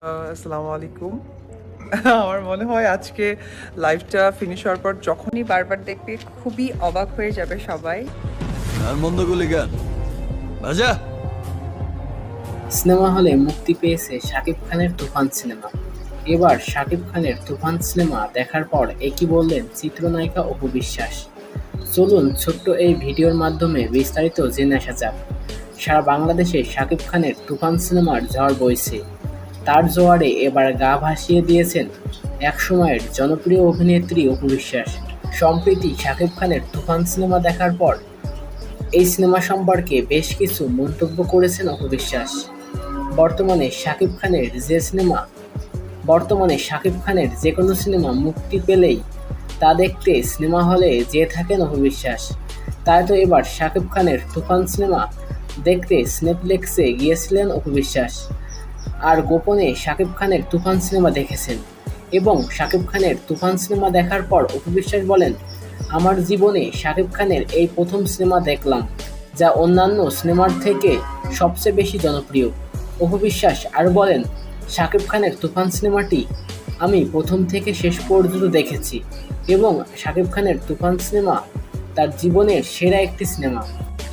আসসালামু আলাইকুম। আমার মনে হয় আজকে লাইভটা ফিনিশ হওয়ার পর যখনই বারবার দেখবে খুবই অবাক হয়ে যাবে সবাই। আর মন্দ গুলি গান বাজা। সিনেমা হলে মুক্তি পেয়েছে শাকিব খানের তুফান সিনেমা। এবার শাকিব খানের তুফান সিনেমা দেখার পর একই বললেন চিত্রনায়িকা অপু বিশ্বাস। চলুন ছোট্ট এই ভিডিওর মাধ্যমে বিস্তারিত জেনে আসা যাক। সারা বাংলাদেশে শাকিব খানের তুফান সিনেমার ঝড় বইছে। তার জোয়ারে এবার গা ভাসিয়ে দিয়েছেন একসময়ের জনপ্রিয় অভিনেত্রী অপু বিশ্বাস। সম্প্রতি শাকিব খানের তুফান সিনেমা দেখার পর এই সিনেমা সম্পর্কে বেশ কিছু মন্তব্য করেছেন অপু বিশ্বাস। বর্তমানে শাকিব খানের যেকোনো সিনেমা মুক্তি পেলেই তা দেখতে সিনেমা হলে যেয়ে থাকেন অপু বিশ্বাস। তাই তো এবার শাকিব খানের তুফান সিনেমা দেখতে সিনেপ্লেক্সে গিয়েছিলেন অপু বিশ্বাস। আর গোপনে শাকিব খানের তুফান সিনেমা দেখেছেন। এবং শাকিব খানের তুফান সিনেমা দেখার পর অপু বিশ্বাস বলেন, আমার জীবনে শাকিব খানের এই প্রথম সিনেমা দেখলাম, যা অন্যান্য সিনেমার থেকে সবচেয়ে বেশি জনপ্রিয়। অপু বিশ্বাস আরও বলেন, শাকিব খানের তুফান সিনেমাটি আমি প্রথম থেকে শেষ পর্যন্ত দেখেছি এবং শাকিব খানের তুফান সিনেমা তার জীবনের সেরা একটি সিনেমা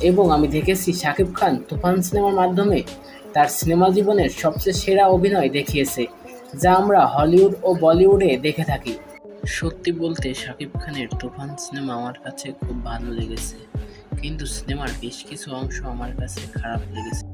এবং আমি দেখেছি শাকিব খান তুফান সিনেমার মাধ্যমে তার সিনেমা জীবনের সবচেয়ে সেরা অভিনয় দেখিয়েছে, যা আমরা হলিউড ও বলিউডে দেখে থাকি। সত্যি বলতে শাকিব খানের তুফান সিনেমা আমার কাছে খুব ভালো লেগেছে, কিন্তু সিনেমার বেশ কিছু অংশ আমার কাছে খারাপ লেগেছে।